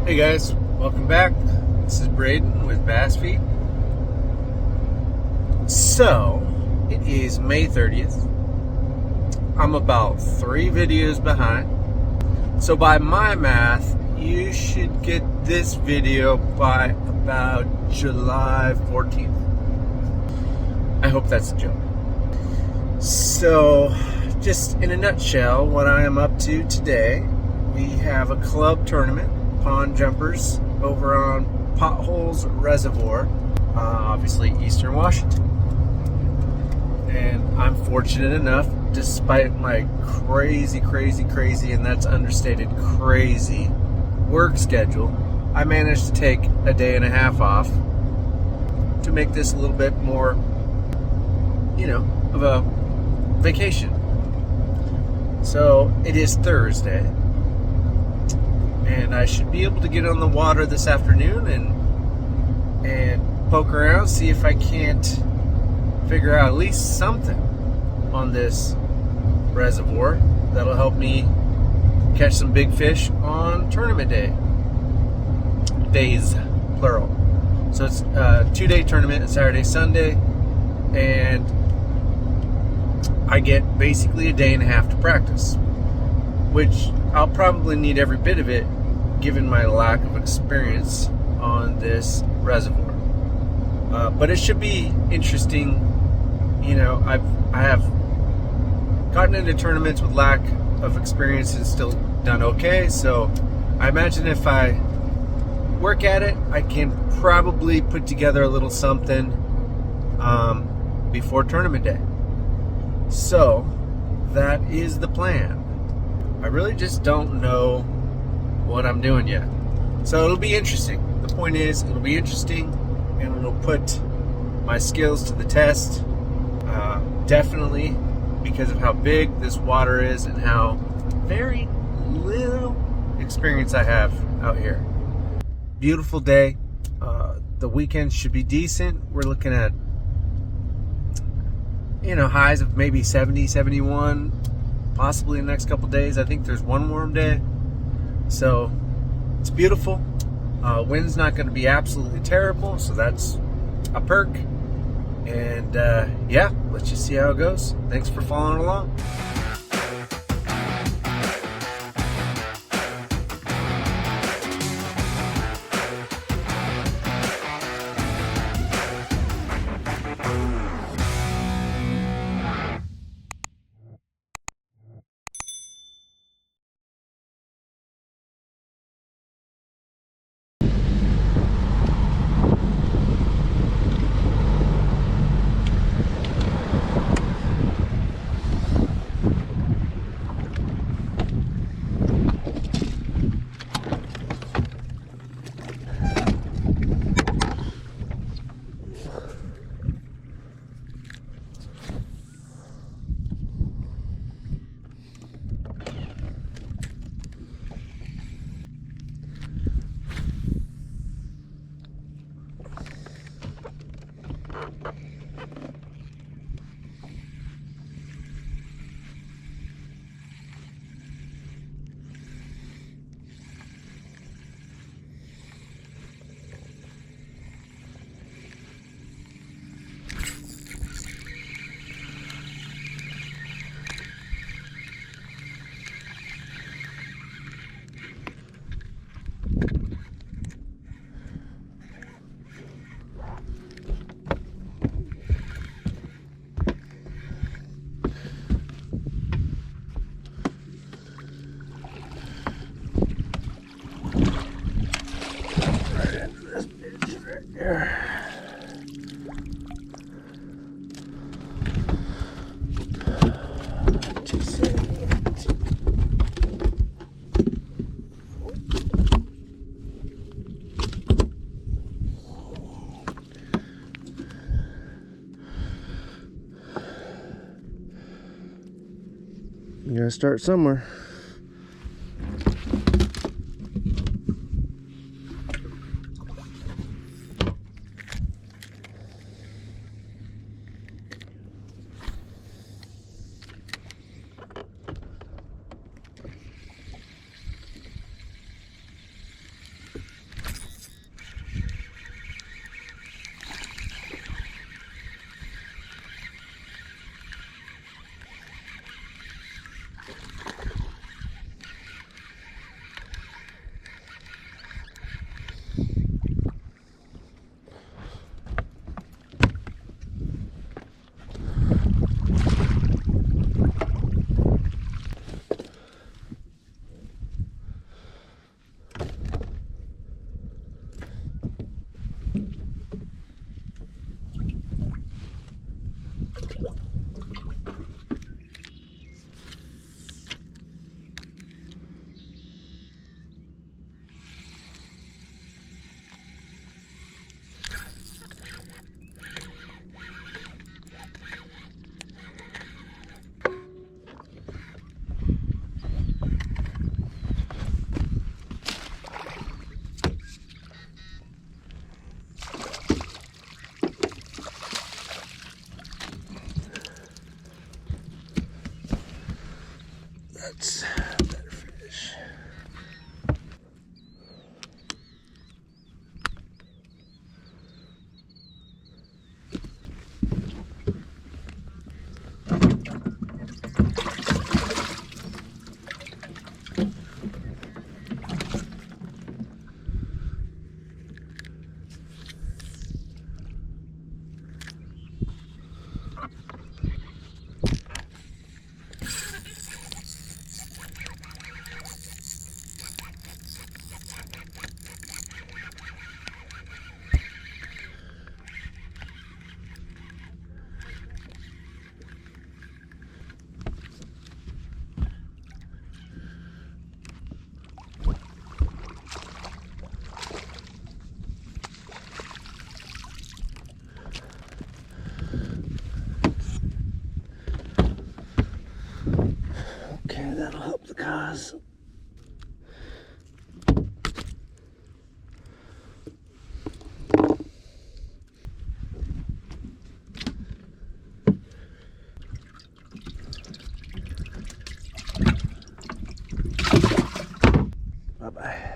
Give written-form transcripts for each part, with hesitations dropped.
Hey guys, welcome back. This is Braden with Bass Feed. So, it is May 30th. I'm about 3 videos behind. So by my math, you should get this video by about July 14th. I hope that's a joke. So, just in a nutshell, what I am up to today, we have a club tournament, pond jumpers, over on Potholes Reservoir, obviously Eastern Washington. And I'm fortunate enough, despite my crazy, and that's understated, crazy work schedule, I managed to take a day and a half off to make this a little bit more, of a vacation. So it is Thursday, and I should be able to get on the water this afternoon and poke around, see if I can't figure out at least something on this reservoir that'll help me catch some big fish on tournament days, plural. So it's a 2-day tournament, Saturday, Sunday, and I get basically a day and a half to practice, which I'll probably need every bit of it given my lack of experience on this reservoir. But it should be interesting. I have gotten into tournaments with lack of experience and still done okay. So I imagine if I work at it, I can probably put together a little something before tournament day. So that is the plan. I really just don't know what I'm doing yet. So it'll be interesting. The point is, it'll be interesting, and it'll put my skills to the test. Definitely because of how big this water is and how very little experience I have out here. Beautiful day. The weekend should be decent. We're looking at highs of maybe 70, 71, possibly in the next couple days. I think there's one warm day. So it's beautiful. Wind's not going to be absolutely terrible, so that's a perk. And let's just see how it goes. Thanks for following along. You gotta start somewhere. was. Bye-bye.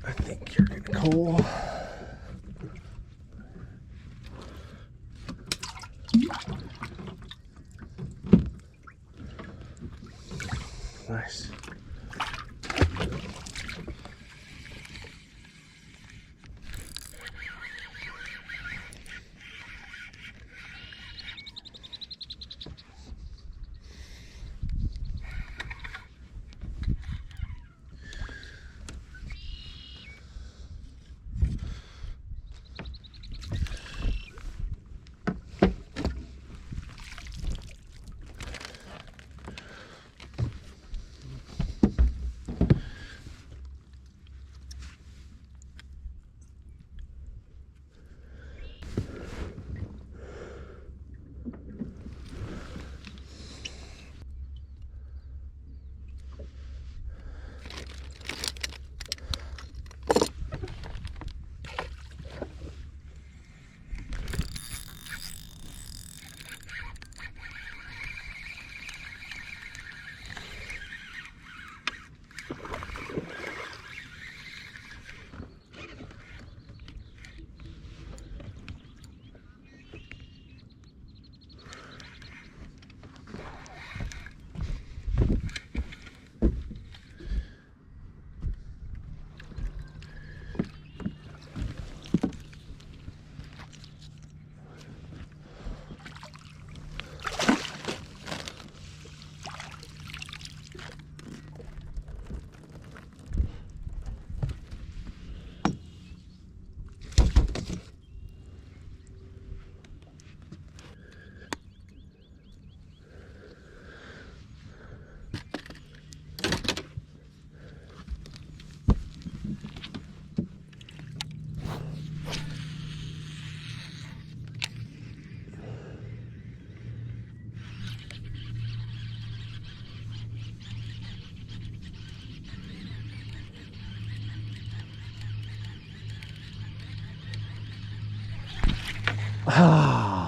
I think you're getting cool. Nice. Ah.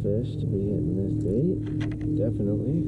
fish to be hitting this bait. Definitely.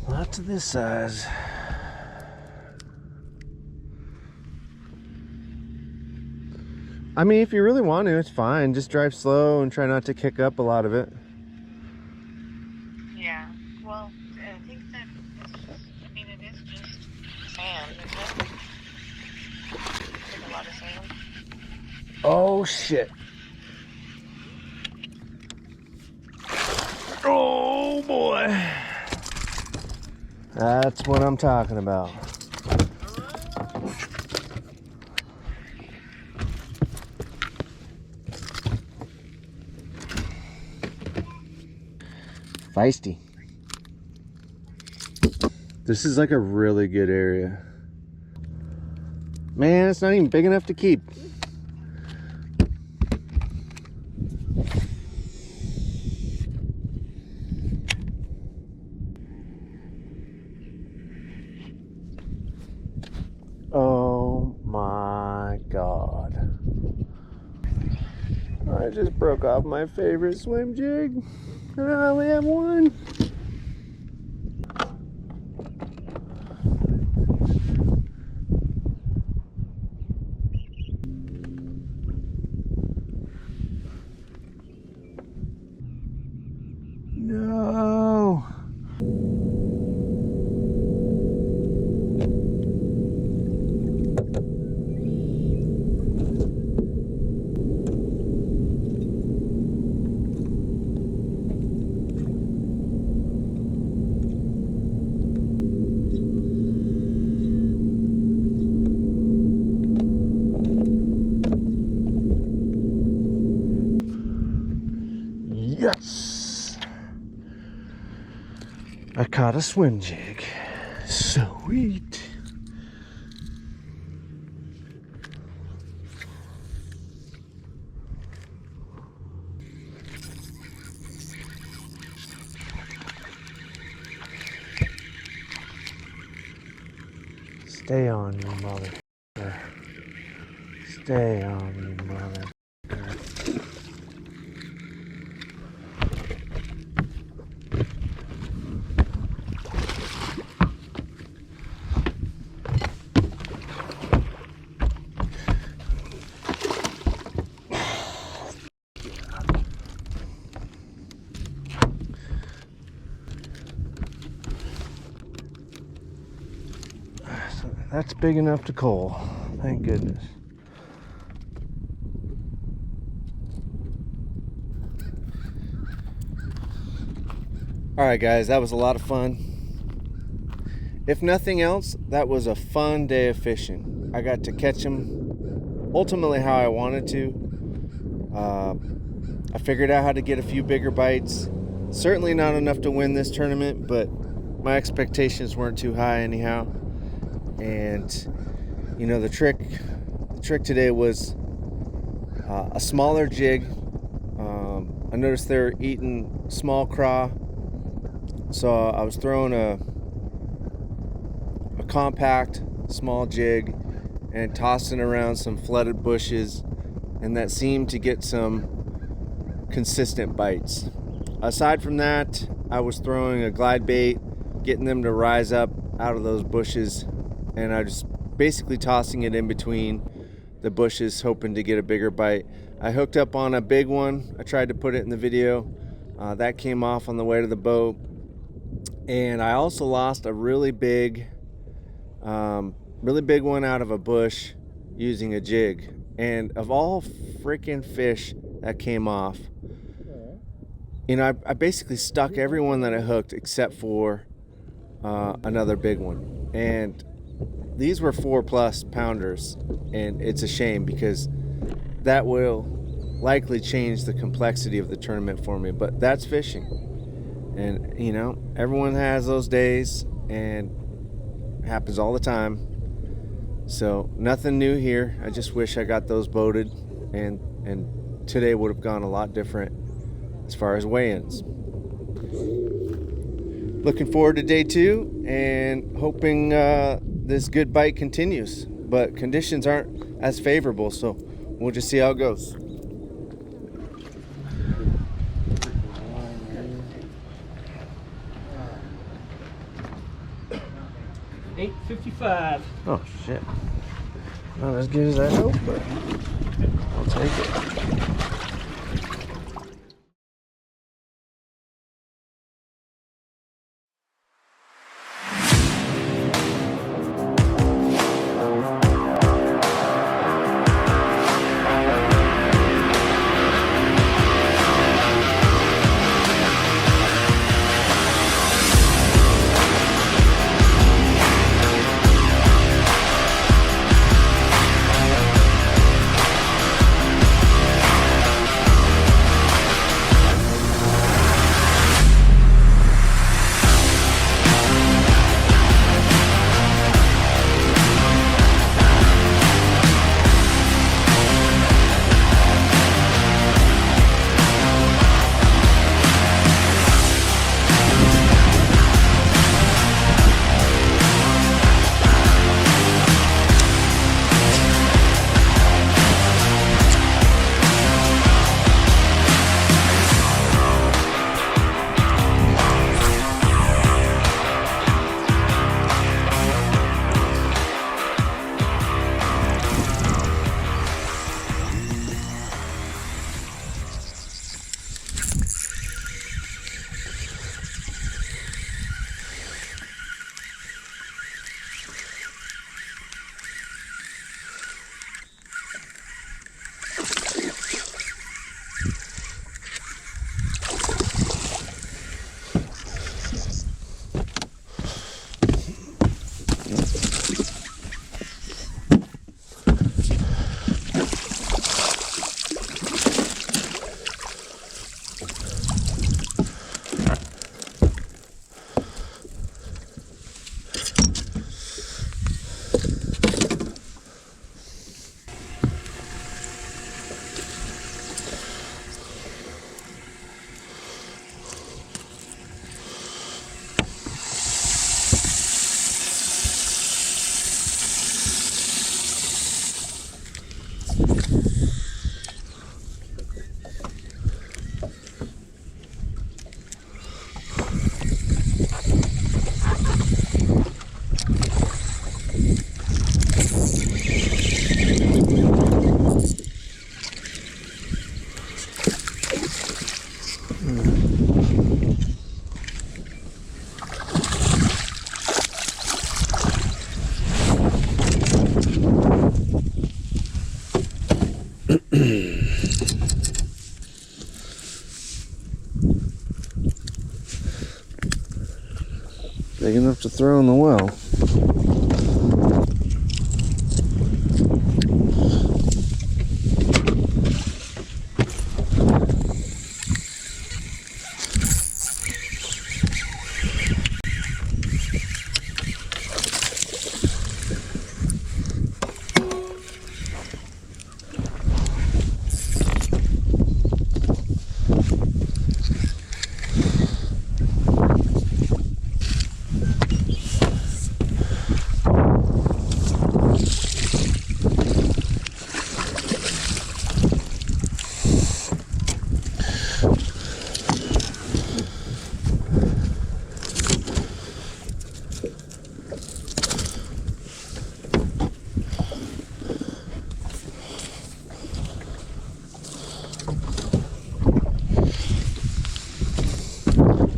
Lots of this size. I mean, if you really want to, it's fine. Just drive slow and try not to kick up a lot of it. Yeah, well, I think that I mean, it is just sand, isn't it? Like a lot of sand. Oh, shit. Oh, boy. That's what I'm talking about. Feisty. This is like a really good area. Man, it's not even big enough to keep. Oh my God. I just broke off my favorite swim jig. And I only have one. No. Yes! I caught a swim jig. Sweet. Stay on, you motherfucker. Stay on, you motherfucker. That's big enough to cull. Thank goodness. Alright guys, that was a lot of fun. If nothing else, that was a fun day of fishing. I got to catch them ultimately how I wanted to. I figured out how to get a few bigger bites. Certainly not enough to win this tournament, but my expectations weren't too high anyhow. And you know, the trick today was a smaller jig. I noticed they were eating small craw, so I was throwing a compact small jig and tossing around some flooded bushes, and that seemed to get some consistent bites. Aside from that, I was throwing a glide bait, getting them to rise up out of those bushes, and I just basically tossing it in between the bushes, hoping to get a bigger bite. I hooked up on a big one. I tried to put it in the video. That came off on the way to the boat. And I also lost a really big one out of a bush using a jig. And of all freaking fish that came off, I basically stuck everyone that I hooked except for another big one. And these were 4+ pounders, and it's a shame because that will likely change the complexity of the tournament for me. But that's fishing, and everyone has those days, and it happens all the time. So nothing new here. I just wish I got those boated, and today would have gone a lot different as far as weigh-ins. Looking forward to day 2 and hoping this good bite continues, but conditions aren't as favorable, so we'll just see how it goes. $8.55. Oh shit, not as good as I hoped, but I'll take it. Big enough to throw in the well.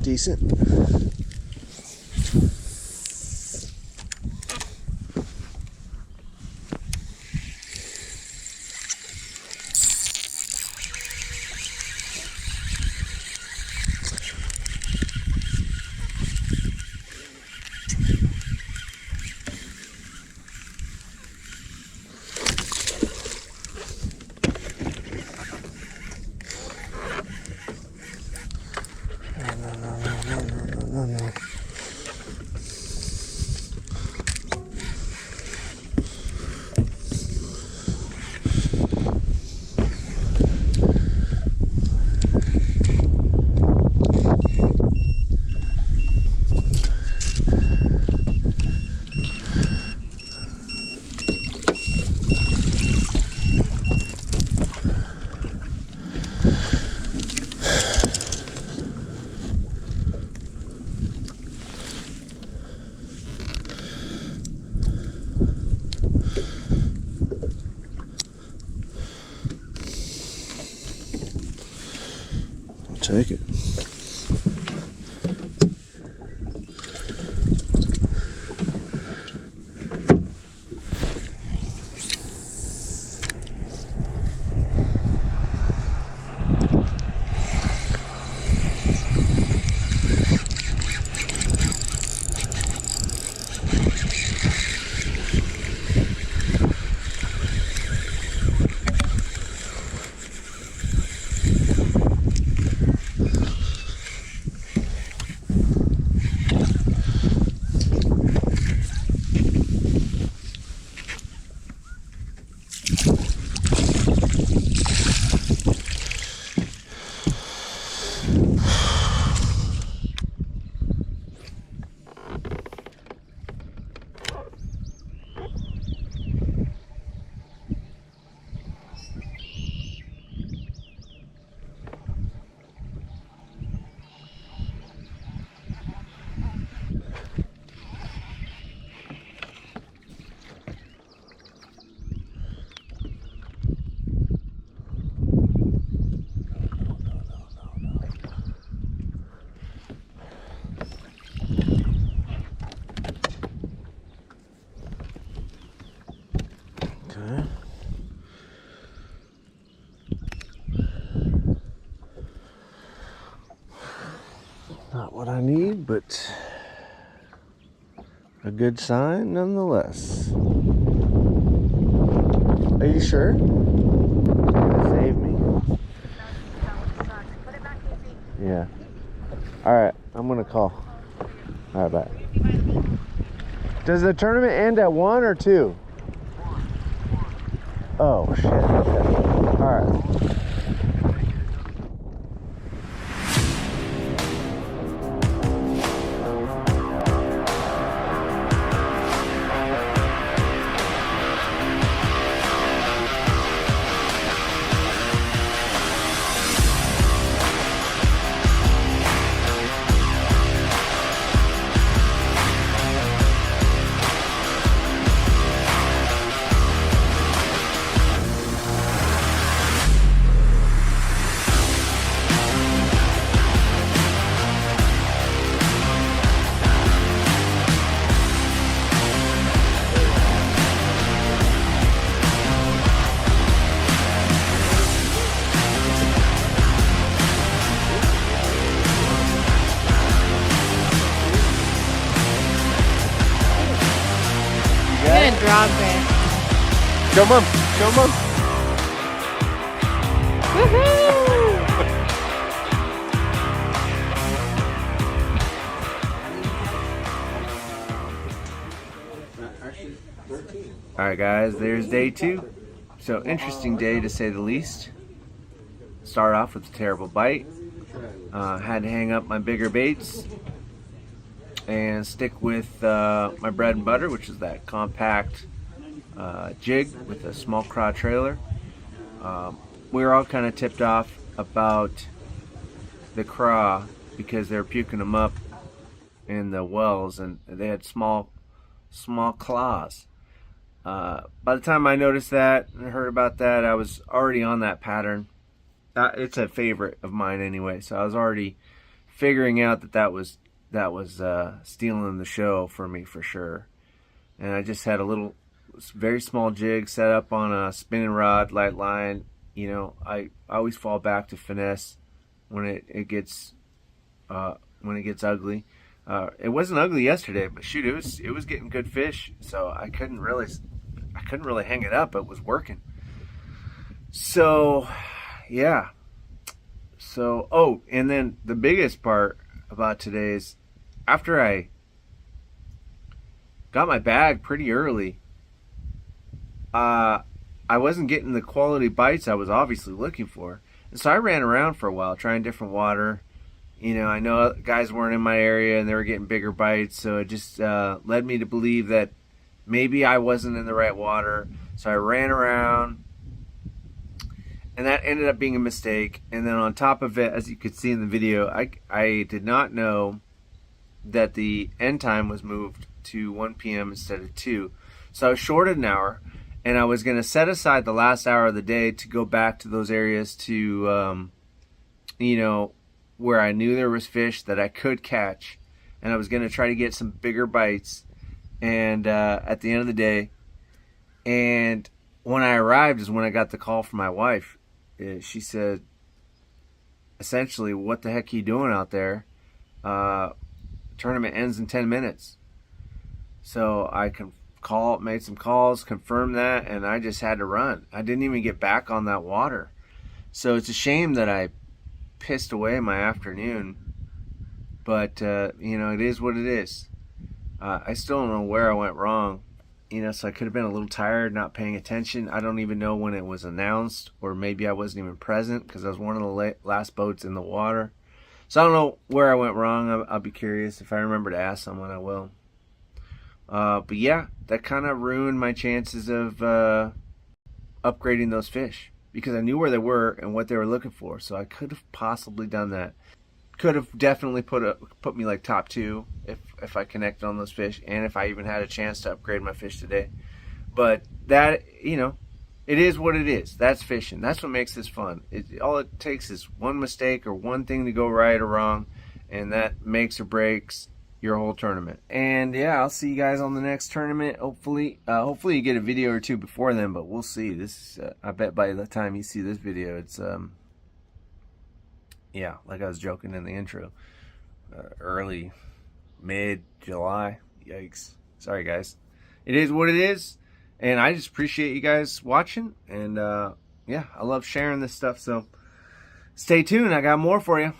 Decent. take it. Okay. Not what I need, but a good sign nonetheless. Are you sure? Save me. Yeah. Alright, I'm gonna call. Alright, bye. Does the tournament end at 1 or 2? Oh, shit. Okay. Alright. Drop it. Show mom. Show mom. Woohoo! Alright guys, there's day 2. So interesting day to say the least. Start off with a terrible bite. Had to hang up my bigger baits and stick with my bread and butter, which is that compact jig with a small craw trailer. We were all kind of tipped off about the craw because they were puking them up in the wells, and they had small claws. By the time I noticed that and heard about that, I was already on that pattern. It's a favorite of mine anyway, so I was already figuring out that was stealing the show for me for sure. And I just had a little, very small jig set up on a spinning rod, light line. You know, I always fall back to finesse when it gets ugly. It wasn't ugly yesterday, but shoot, it was getting good fish. So I couldn't really hang it up. It was working. So yeah. So and then the biggest part about today is after I got my bag pretty early, I wasn't getting the quality bites I was obviously looking for. And so I ran around for a while trying different water. You know, I know guys weren't in my area and they were getting bigger bites, so it just led me to believe that maybe I wasn't in the right water. So I ran around, and that ended up being a mistake. And then on top of it, as you could see in the video, I did not know that the end time was moved to 1 p.m. instead of 2. So I was shorted an hour, and I was going to set aside the last hour of the day to go back to those areas to, you know, where I knew there was fish that I could catch, and I was going to try to get some bigger bites. And at the end of the day, and when I arrived is when I got the call from my wife. She said, essentially, what the heck are you doing out there? Tournament ends in 10 minutes. So I made some calls, confirmed that, and I just had to run. I didn't even get back on that water. So it's a shame that I pissed away my afternoon, but it is what it is. I still don't know where I went wrong, so I could have been a little tired, not paying attention. I don't even know when it was announced, or maybe I wasn't even present because I was one of the last boats in the water. So I don't know where I went wrong. I'll be curious. If I remember to ask someone, I will. But yeah, that kind of ruined my chances of upgrading those fish, because I knew where they were and what they were looking for. So I could have possibly done that. Could have definitely put me like top 2 if I connected on those fish, and if I even had a chance to upgrade my fish today. But that, it is what it is. That's fishing. That's what makes this fun. All it takes is one mistake or one thing to go right or wrong, and that makes or breaks your whole tournament. And yeah, I'll see you guys on the next tournament. Hopefully you get a video or two before then, but we'll see. This I bet by the time you see this video, it's yeah, like I was joking in the intro, early, mid-July. Yikes. Sorry, guys. It is what it is, and I just appreciate you guys watching, and yeah, I love sharing this stuff, so stay tuned. I got more for you.